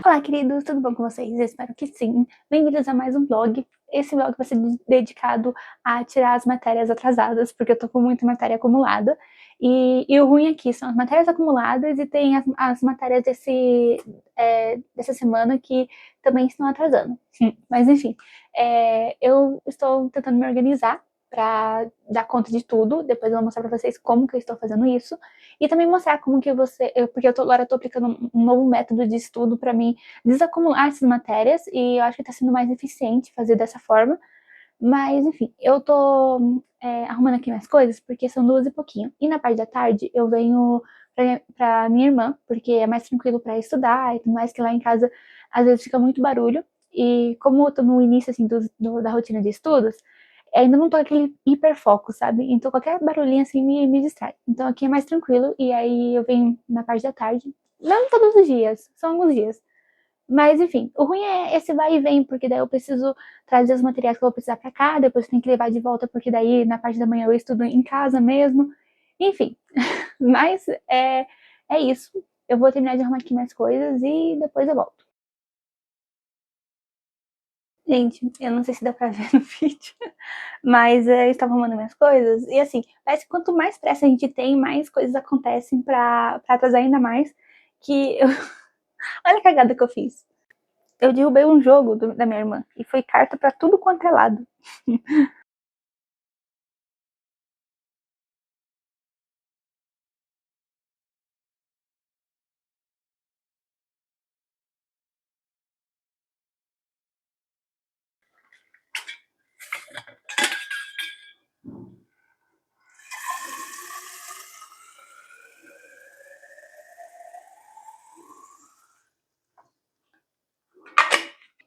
Olá, queridos, tudo bom com vocês? Eu espero que sim. Bem-vindos a mais um vlog. Esse vlog vai ser dedicado a tirar as matérias atrasadas, porque eu tô com muita matéria acumulada. E o ruim aqui são as matérias acumuladas e tem as matérias dessa semana que também estão atrasando. Mas enfim, eu estou tentando me organizar para dar conta de tudo. Depois eu vou mostrar para vocês como que eu estou fazendo isso. E também mostrar como que porque agora eu tô aplicando um novo método de estudo para mim desacumular essas matérias e eu acho que tá sendo mais eficiente fazer dessa forma. Mas, enfim, eu tô arrumando aqui minhas coisas porque são 2 e pouquinho. E na parte da tarde eu venho pra minha irmã, porque é mais tranquilo pra estudar e tudo mais, que lá em casa às vezes fica muito barulho. E como eu tô no início, assim, da rotina de estudos, ainda não tô aquele hiperfoco, sabe? Então qualquer barulhinho assim me distrai. Então aqui é mais tranquilo e aí eu venho na parte da tarde. Não todos os dias, são alguns dias. Mas enfim, o ruim é esse vai e vem, porque daí eu preciso trazer os materiais que eu vou precisar pra cá, depois tem que levar de volta, porque daí na parte da manhã eu estudo em casa mesmo. Enfim, mas é isso. Eu vou terminar de arrumar aqui minhas coisas e depois eu volto. Gente, eu não sei se dá pra ver no vídeo, mas eu estava arrumando minhas coisas e assim, parece que quanto mais pressa a gente tem, mais coisas acontecem pra atrasar ainda mais. Que eu... Olha a cagada que eu fiz. Eu derrubei um jogo da minha irmã e foi carta pra tudo quanto é lado.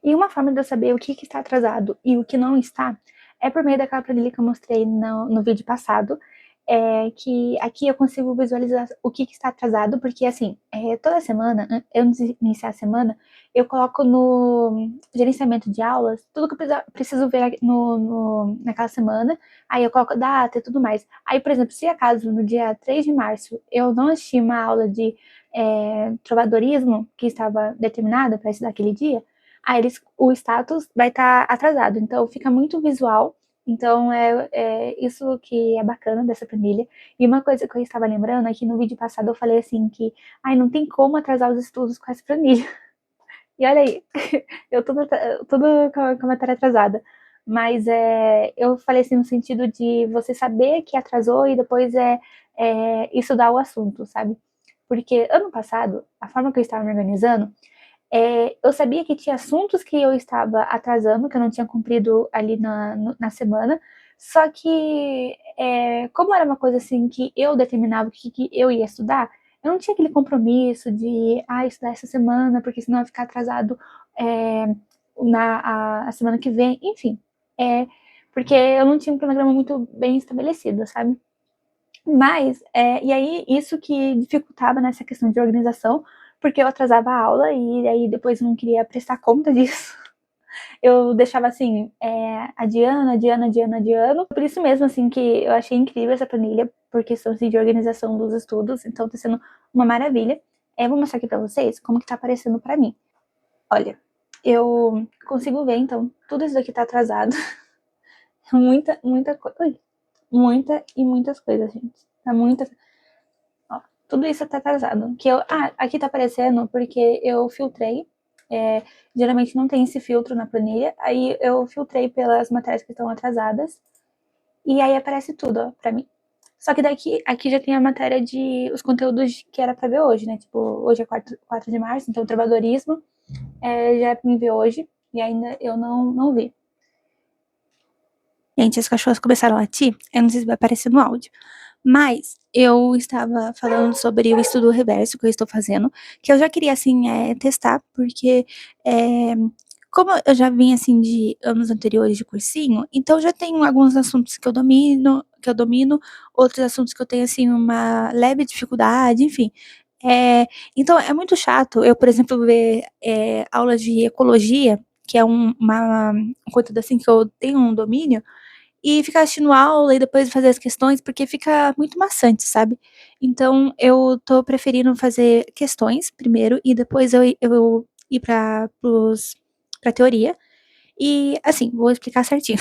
E uma forma de eu saber o que está atrasado e o que não está é por meio daquela planilha que eu mostrei no vídeo passado, que aqui eu consigo visualizar o que está atrasado, porque assim, toda semana, antes de iniciar a semana, eu coloco no gerenciamento de aulas tudo que eu preciso ver naquela semana, aí eu coloco data e tudo mais. Aí, por exemplo, se acaso no dia 3 de março eu não assisti uma aula de trovadorismo que estava determinada para estudar aquele dia, aí o status vai estar atrasado. Então fica muito visual. Então é isso que é bacana dessa planilha. E uma coisa que eu estava lembrando é que no vídeo passado eu falei assim que ai, não tem como atrasar os estudos com essa planilha. E olha aí, eu tudo com a matéria atrasada. Mas eu falei assim no sentido de você saber que atrasou e depois estudar o assunto, sabe? Porque ano passado, a forma que eu estava me organizando, eu sabia que tinha assuntos que eu estava atrasando, que eu não tinha cumprido ali na semana, só que, como era uma coisa assim que eu determinava o que eu ia estudar, eu não tinha aquele compromisso de estudar essa semana, porque senão eu ia ficar atrasado é, a semana que vem, enfim. Porque eu não tinha um cronograma muito bem estabelecido, sabe? Mas, e aí isso que dificultava nessa questão de organização, porque eu atrasava a aula e aí depois eu não queria prestar conta disso. Eu deixava assim, adiando, adiando, adiando, adiando. Por isso mesmo, assim, que eu achei incrível essa planilha, por questão assim, de organização dos estudos, então tá sendo uma maravilha. Vou mostrar aqui pra vocês como que tá aparecendo pra mim. Olha, eu consigo ver, então, tudo isso daqui tá atrasado. Muita coisa. Muita e muitas coisas, gente. Tá muita. Ó, tudo isso tá atrasado. Aqui tá aparecendo porque eu filtrei. Geralmente não tem esse filtro na planilha. Aí eu filtrei pelas matérias que estão atrasadas. E aí aparece tudo, ó, pra mim. Só que aqui já tem a matéria de os conteúdos que era pra ver hoje, né? Tipo, hoje é 4 de março, então trabalhorismo já me ver hoje. E ainda eu não vi. Gente, as cachorras começaram a latir. Eu não sei se vai aparecer no áudio. Mas eu estava falando sobre o estudo reverso que eu estou fazendo, que eu já queria, assim, testar, porque como eu já vim, assim, de anos anteriores de cursinho, então já tenho alguns assuntos que eu domino, outros assuntos que eu tenho, assim, uma leve dificuldade, enfim. Então é muito chato eu, por exemplo, ver aulas de ecologia, que é um conteúdo, assim, que eu tenho um domínio, e ficar assistindo aula e depois fazer as questões, porque fica muito maçante, sabe? Então eu tô preferindo fazer questões primeiro e depois eu ir pra teoria. E, assim, vou explicar certinho.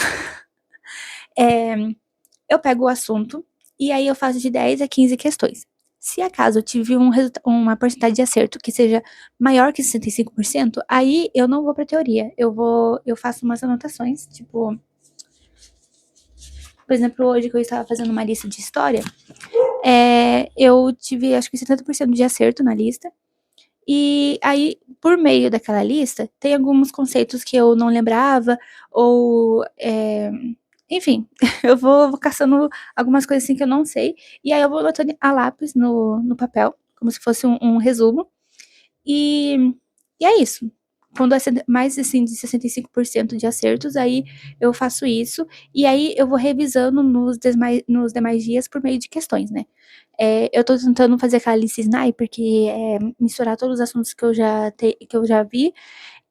Eu pego o assunto e aí eu faço de 10 a 15 questões. Se acaso eu tive uma porcentagem de acerto que seja maior que 65%, aí eu não vou pra teoria. Eu faço umas anotações, tipo, por exemplo, hoje que eu estava fazendo uma lista de história, eu tive acho que 70% de acerto na lista. E aí, por meio daquela lista, tem alguns conceitos que eu não lembrava, ou enfim, eu vou caçando algumas coisas assim que eu não sei, e aí eu vou anotando a lápis no papel, como se fosse um resumo, e, e é isso. Quando é mais assim, de 65% de acertos, aí eu faço isso, e aí eu vou revisando nos demais dias por meio de questões, né? Eu tô tentando fazer aquela lista sniper, que é misturar todos os assuntos que eu já vi,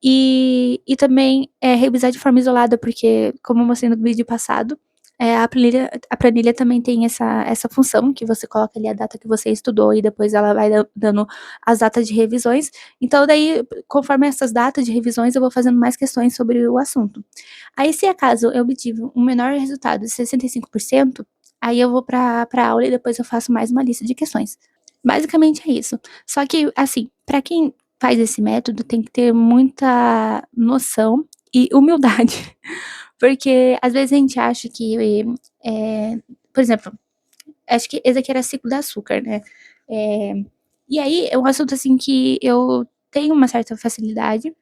e também revisar de forma isolada, porque, como eu mostrei no vídeo passado, a planilha também tem essa função, que você coloca ali a data que você estudou e depois ela vai dando as datas de revisões. Então, daí, conforme essas datas de revisões, eu vou fazendo mais questões sobre o assunto. Aí, se acaso eu obtive um menor resultado de 65%, aí eu vou pra aula e depois eu faço mais uma lista de questões. Basicamente é isso. Só que, assim, pra quem faz esse método, tem que ter muita noção e humildade. Porque às vezes a gente acha que, por exemplo, acho que esse aqui era ciclo do açúcar, né? É, e aí é um assunto assim que eu tenho uma certa facilidade,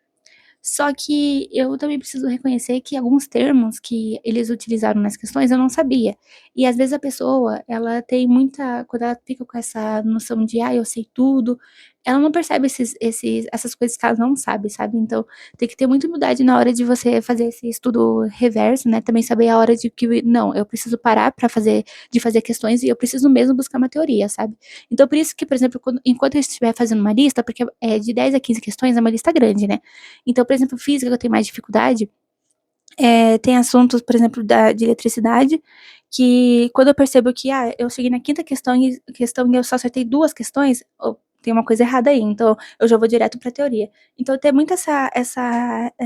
só que eu também preciso reconhecer que alguns termos que eles utilizaram nas questões eu não sabia. E às vezes a pessoa, ela tem muita. Quando ela fica com essa noção de, eu sei tudo, ela não percebe essas coisas que ela não sabe, sabe? Então tem que ter muita humildade na hora de você fazer esse estudo reverso, né? Também saber a hora de que, não, eu preciso parar de fazer questões e eu preciso mesmo buscar uma teoria, sabe? Então por isso que, por exemplo, enquanto eu estiver fazendo uma lista, porque é de 10 a 15 questões, é uma lista grande, né? Então, por exemplo, física, que eu tenho mais dificuldade, tem assuntos, por exemplo, de eletricidade, que quando eu percebo que, eu cheguei na quinta questão e eu só acertei 2 questões, tem uma coisa errada aí, então eu já vou direto pra teoria. Então, ter muito essa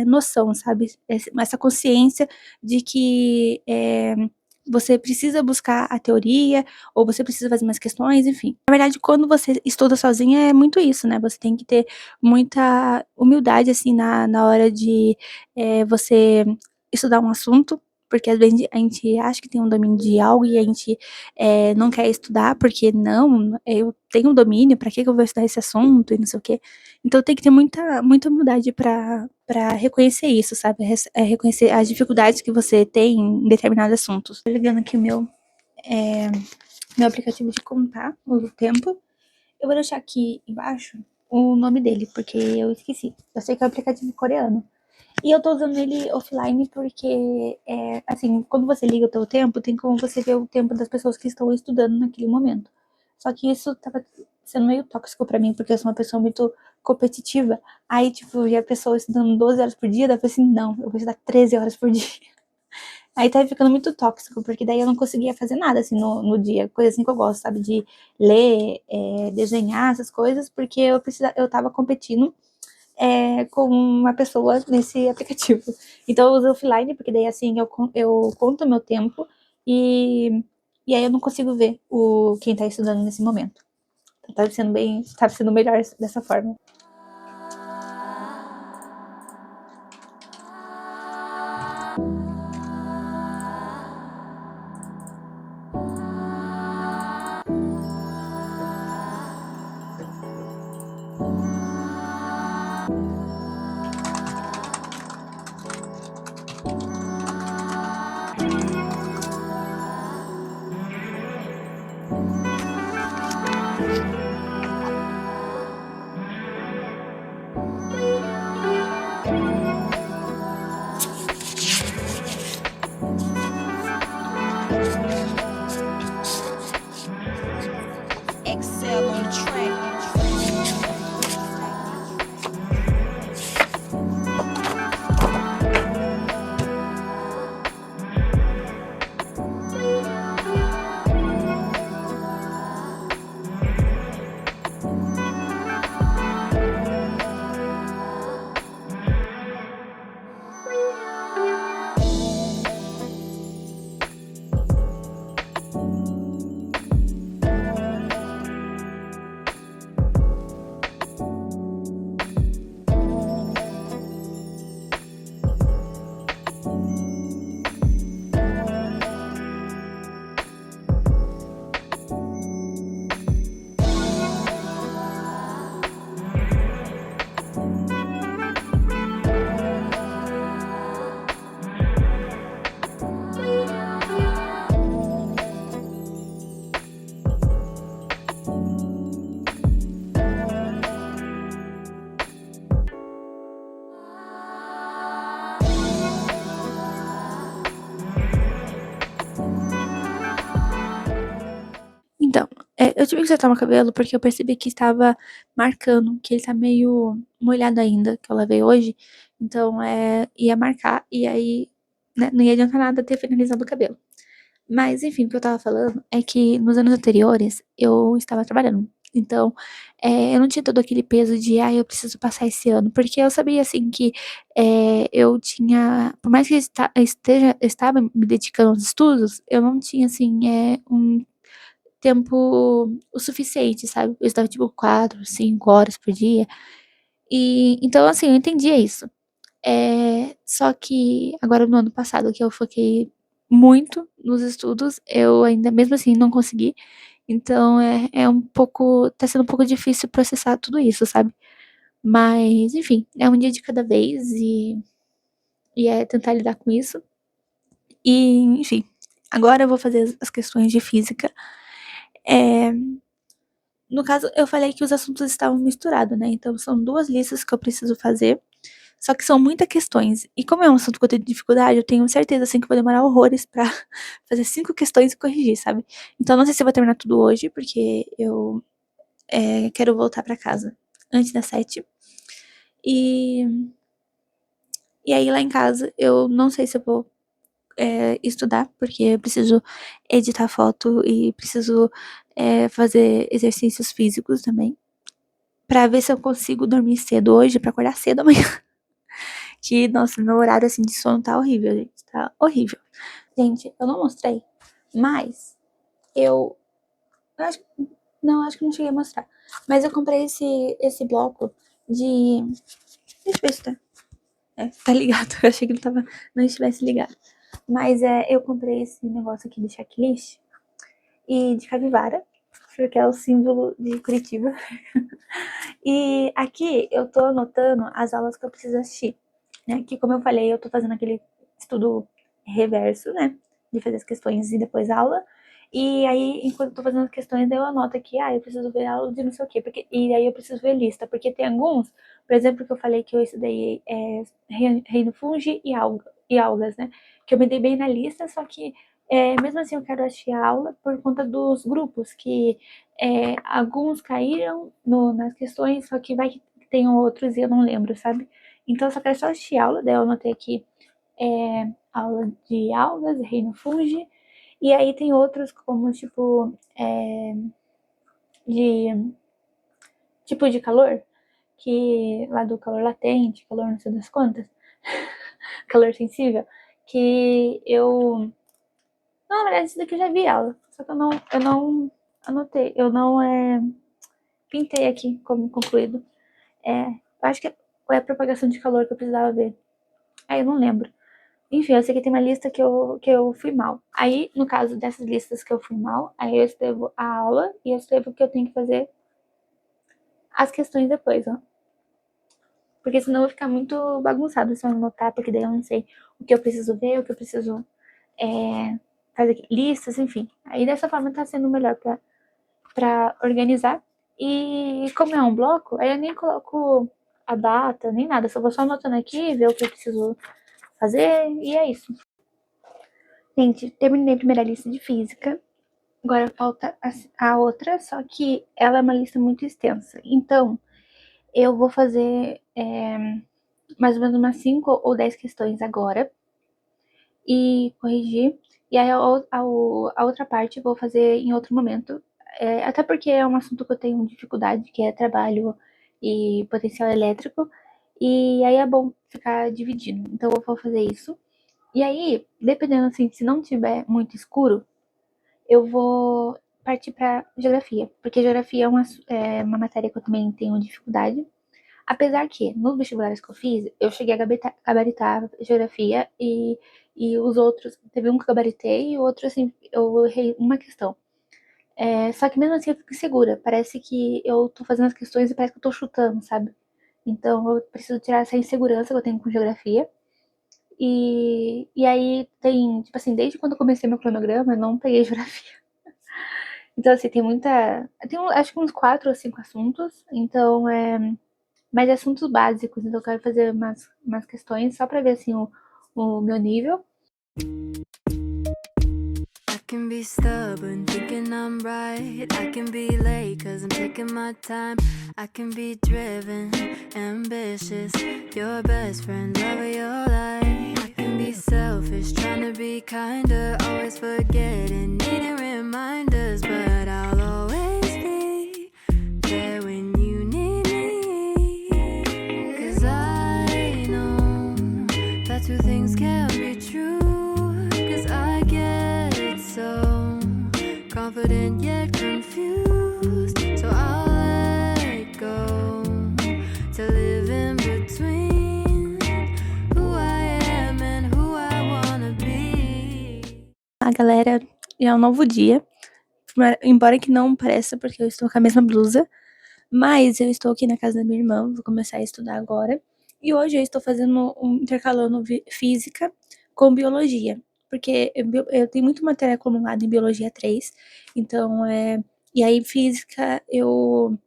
noção, sabe? Essa consciência de que você precisa buscar a teoria, ou você precisa fazer mais questões, enfim. Na verdade, quando você estuda sozinha, é muito isso, né? Você tem que ter muita humildade, assim, na hora de você estudar um assunto, porque às vezes a gente acha que tem um domínio de algo e a gente não quer estudar, porque não, eu tenho um domínio, pra que eu vou estudar esse assunto e não sei o quê. Então tem que ter muita humildade pra reconhecer isso, sabe? Reconhecer as dificuldades que você tem em determinados assuntos. Tô ligando aqui meu aplicativo de contar o tempo. Eu vou deixar aqui embaixo o nome dele, porque eu esqueci. Eu sei que é um aplicativo coreano. E eu tô usando ele offline porque, assim, quando você liga o teu tempo, tem como você ver o tempo das pessoas que estão estudando naquele momento. Só que isso tava sendo meio tóxico pra mim, porque eu sou uma pessoa muito competitiva. Aí, tipo, eu vi a pessoa estudando 12 horas por dia, daí eu falei assim, não, eu vou estudar 13 horas por dia. Aí tava ficando muito tóxico, porque daí eu não conseguia fazer nada, assim, no dia. Coisa assim que eu gosto, sabe? De ler, desenhar, essas coisas, porque eu tava competindo com uma pessoa nesse aplicativo. Então eu uso offline, porque daí assim eu conto meu tempo e, e aí eu não consigo ver quem tá estudando nesse momento. Então tá sendo melhor dessa forma. Excel on the track. eu tive que acertar meu cabelo porque eu percebi que estava marcando, que ele tá meio molhado ainda, que eu lavei hoje. Então, ia marcar e aí, né, não ia adiantar nada ter finalizado o cabelo. Mas, enfim, o que eu tava falando é que nos anos anteriores eu estava trabalhando. Então, eu não tinha todo aquele peso de, eu preciso passar esse ano. Porque eu sabia, assim, que eu tinha. Por mais que eu estava me dedicando aos estudos, eu não tinha, assim, um tempo o suficiente, sabe? Eu estava, tipo, 4, 5 horas por dia. E, então, assim, eu entendia isso. Só que agora no ano passado, que eu foquei muito nos estudos, eu ainda mesmo assim não consegui. Então tá sendo um pouco difícil processar tudo isso, sabe? Mas, enfim, é um dia de cada vez e é tentar lidar com isso. E, enfim, agora eu vou fazer as questões de física. É, no caso, eu falei que os assuntos estavam misturados, né? Então são duas listas que eu preciso fazer. Só que são muitas questões. E como é um assunto que eu tenho dificuldade, eu tenho certeza, assim, que eu vou demorar horrores pra fazer 5 questões e corrigir, sabe? Então, não sei se eu vou terminar tudo hoje, porque eu quero voltar pra casa antes das 7. E, e aí, lá em casa, eu não sei se eu vou estudar, porque eu preciso editar foto e preciso fazer exercícios físicos também. Pra ver se eu consigo dormir cedo hoje, pra acordar cedo amanhã. Que, nossa, meu horário, assim, de sono tá horrível, gente. Tá horrível. Gente, eu não mostrei, mas eu. eu acho, não, acho que não cheguei a mostrar. Mas eu comprei esse bloco de. Deixa eu ver se tá. Tá ligado. Eu achei que não estivesse ligado. Mas eu comprei esse negócio aqui de checklist e de capivara, porque é o símbolo de Curitiba. E aqui eu tô anotando as aulas que eu preciso assistir. Né? Que, como eu falei, eu tô fazendo aquele estudo reverso, né? De fazer as questões e depois aula. E aí, enquanto eu tô fazendo as questões, eu anoto aqui, eu preciso ver aula de não sei o quê. E aí eu preciso ver lista, porque tem alguns, por exemplo, que eu falei que eu estudei reino fungi e algas, né? Que eu me dei bem na lista, só que mesmo assim eu quero assistir a aula por conta dos grupos, que alguns caíram nas questões, só que vai que tem outros e eu não lembro, sabe? Então eu só quero só assistir a aula, daí eu anotei aqui aula de algas, reino fungi, e aí tem outros como de tipo de calor, que lá do calor latente, calor não sei das quantas, calor sensível, que eu. Não, na verdade, isso daqui eu já vi aula, só que eu não anotei, eu não pintei aqui como concluído. Eu acho que é a propagação de calor que eu precisava ver. Aí eu não lembro. Enfim, eu sei que tem uma lista que eu fui mal. Aí, no caso dessas listas que eu fui mal, aí eu escrevo a aula e eu escrevo que eu tenho que fazer as questões depois, ó. Porque senão vai ficar muito bagunçado se eu anotar, porque daí eu não sei o que eu preciso ver, o que eu preciso fazer listas, enfim. Aí dessa forma tá sendo melhor pra organizar. E como é um bloco, aí eu nem coloco a data, nem nada. Só vou só anotando aqui, ver o que eu preciso fazer, e é isso. Gente, terminei a primeira lista de física. Agora falta a outra, só que ela é uma lista muito extensa. Então, eu vou fazer mais ou menos umas 5 ou 10 questões agora e corrigir. E aí a outra parte eu vou fazer em outro momento. Até porque é um assunto que eu tenho dificuldade, que é trabalho e potencial elétrico. E aí é bom ficar dividindo. Então eu vou fazer isso. E aí, dependendo assim, se não tiver muito escuro, eu vou partir para geografia, porque geografia é uma matéria que eu também tenho dificuldade. Apesar que, nos vestibulares que eu fiz, eu cheguei a gabaritar geografia e os outros, teve um que eu gabaritei e o outro, assim, eu errei uma questão. Só que mesmo assim eu fico insegura, parece que eu tô fazendo as questões e parece que eu tô chutando, sabe? Então eu preciso tirar essa insegurança que eu tenho com geografia. E aí tem, tipo assim, desde quando eu comecei meu cronograma, eu não peguei geografia. Então, assim, tem muita. Tem acho que uns 4 ou 5 assuntos. Então, mas assuntos básicos. Então, eu quero fazer umas questões só pra ver, assim, o meu nível. can be stubborn, thinking I'm right. I can be late, cause I'm taking my time. I can be driven, ambitious, your best friend, love of your life. I can be selfish, trying to be kinder, always forgetting, needing reminders. But I'll always be there when you need me. Cause I know that two things can't be true. Cause I get so confident yet confused. So I'll let go to live in between who I am and who I wanna be. Galera, já é um novo dia. Embora que não pareça, porque eu estou com a mesma blusa. Mas eu estou aqui na casa da minha irmã, vou começar a estudar agora. E hoje eu estou fazendo intercalando física com biologia. Porque eu tenho muito matéria acumulada em biologia 3. Então, e aí física eu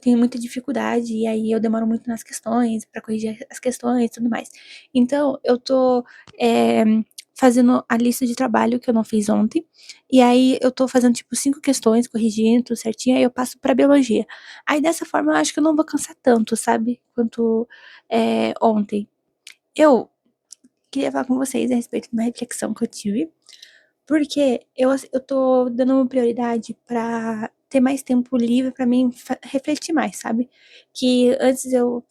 tenho muita dificuldade. E aí eu demoro muito nas questões, para corrigir as questões e tudo mais. Então, eu tô fazendo a lista de trabalho que eu não fiz ontem. E aí eu tô fazendo, tipo, 5 questões, corrigindo tudo certinho, aí eu passo pra biologia. Aí dessa forma eu acho que eu não vou cansar tanto, sabe? Quanto ontem. Eu queria falar com vocês a respeito de uma reflexão que eu tive. Porque eu tô dando uma prioridade pra ter mais tempo livre pra mim refletir mais, sabe? Que antes eu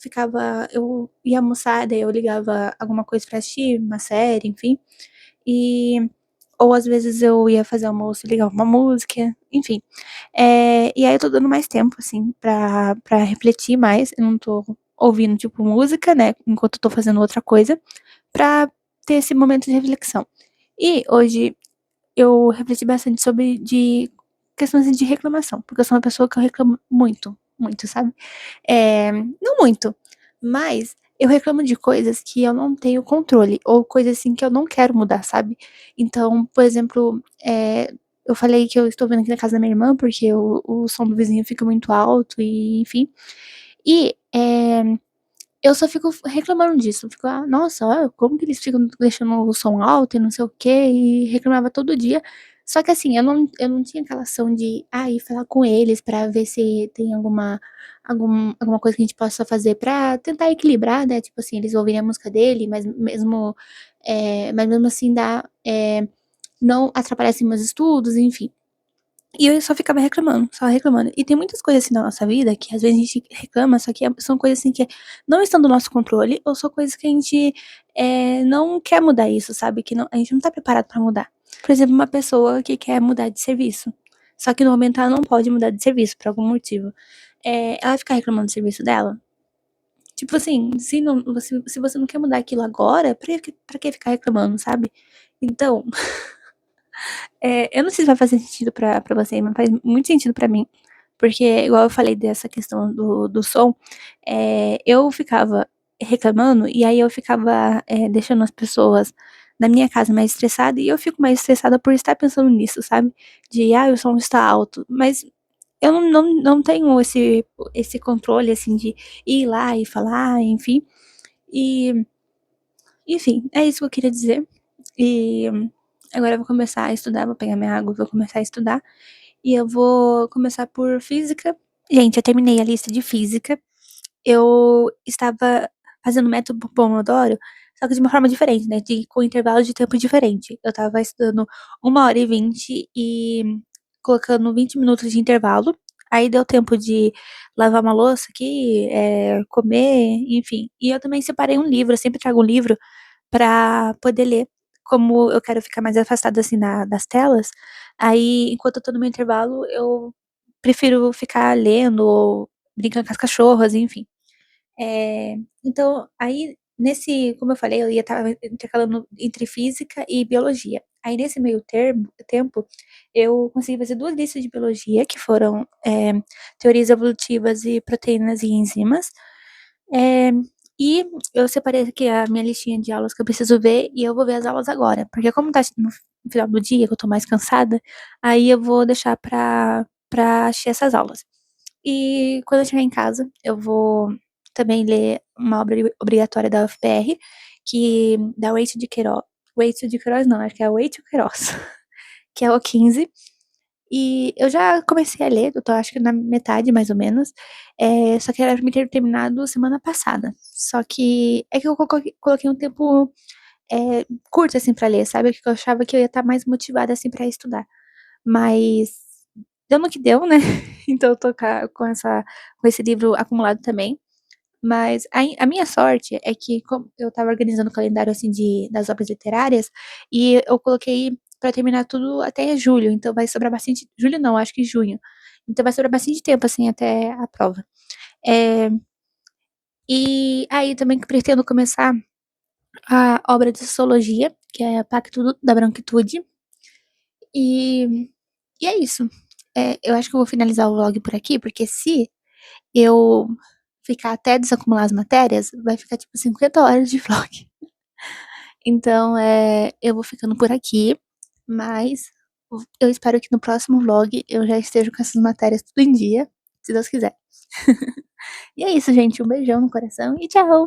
ia almoçar, daí eu ligava alguma coisa pra assistir, uma série, enfim. E ou às vezes eu ia fazer almoço e ligava uma música, enfim. E aí eu tô dando mais tempo, assim, pra refletir mais. Eu não tô ouvindo, tipo, música, né, enquanto eu tô fazendo outra coisa, pra ter esse momento de reflexão. E hoje eu refleti bastante sobre questões de reclamação, porque eu sou uma pessoa que eu reclamo muito, muito, sabe? Não muito, mas eu reclamo de coisas que eu não tenho controle, ou coisas assim que eu não quero mudar, sabe? Então, por exemplo, eu falei que eu estou vendo aqui na casa da minha irmã, porque o som do vizinho fica muito alto, e enfim. E eu só fico reclamando disso. Fico, nossa, olha, como que eles ficam deixando o som alto e não sei o quê, e reclamava todo dia. Só que assim, eu não tinha aquela ação de ir falar com eles pra ver se tem alguma coisa que a gente possa fazer pra tentar equilibrar, né? Tipo assim, eles ouvirem a música dele, mas mesmo assim não atrapalhar assim meus estudos, enfim. E eu só ficava reclamando, só reclamando. E tem muitas coisas assim na nossa vida que às vezes a gente reclama, só que são coisas assim que não estão do nosso controle, ou são coisas que a gente não quer mudar isso, sabe? Que a gente não tá preparado pra mudar. Por exemplo, uma pessoa que quer mudar de serviço. Só que no momento ela não pode mudar de serviço por algum motivo. Ela ficar reclamando do serviço dela. Tipo assim, se você não quer mudar aquilo agora, pra que ficar reclamando, sabe? Então, eu não sei se vai fazer sentido pra você, mas faz muito sentido pra mim. Porque, igual eu falei dessa questão do som, eu ficava reclamando e aí eu ficava deixando as pessoas na minha casa mais estressada e eu fico mais estressada por estar pensando nisso, sabe? O som está alto. Mas eu não tenho esse controle, assim, de ir lá e falar, enfim. E, enfim, é isso que eu queria dizer. E agora eu vou começar a estudar, vou pegar minha água, vou começar a estudar. E eu vou começar por física. Gente, eu terminei a lista de física. Eu estava fazendo o método Pomodoro, só que de uma forma diferente, né? Com intervalo de tempo diferente. Eu estava estudando 1h20 e colocando 20 minutos de intervalo. Aí deu tempo de lavar uma louça aqui, comer, enfim. E eu também separei um livro, eu sempre trago um livro pra poder ler. Como eu quero ficar mais afastada assim das telas, aí enquanto eu tô no meu intervalo, eu prefiro ficar lendo ou brincando com as cachorras, enfim. Então, aí como eu falei, eu ia estar intercalando entre física e biologia. Aí nesse meio tempo, eu consegui fazer 2 listas de biologia, que foram teorias evolutivas e proteínas e enzimas. É, e eu separei aqui a minha listinha de aulas que eu preciso ver e eu vou ver as aulas agora, porque como tá no final do dia, que eu tô mais cansada, aí eu vou deixar pra assistir essas aulas. E quando eu chegar em casa, eu vou também ler uma obra obrigatória da UFPR, da Waite de Queiroz. Waite de Queiroz não, acho que é Waite de Queiroz. que é o 15. E eu já comecei a ler, eu tô acho que na metade, mais ou menos. Só que era pra mim ter terminado semana passada. Só que é que eu coloquei um tempo curto, assim, pra ler, sabe? Que eu achava que eu ia estar mais motivada, assim, pra estudar. Mas deu no que deu, né? Então eu tô com esse livro acumulado também. Mas a minha sorte é que como eu estava organizando o calendário assim das obras literárias e eu coloquei para terminar tudo até julho, então vai sobrar bastante. Julho não, acho que junho. Então vai sobrar bastante tempo assim até a prova. É, e aí também pretendo começar a obra de sociologia, que é Pacto da Branquitude. E, e é isso. Eu acho que eu vou finalizar o vlog por aqui, porque se eu ficar até desacumular as matérias, vai ficar tipo 50 horas de vlog. Então, eu vou ficando por aqui, mas eu espero que no próximo vlog eu já esteja com essas matérias tudo em dia, se Deus quiser. E é isso, gente. Um beijão no coração e tchau!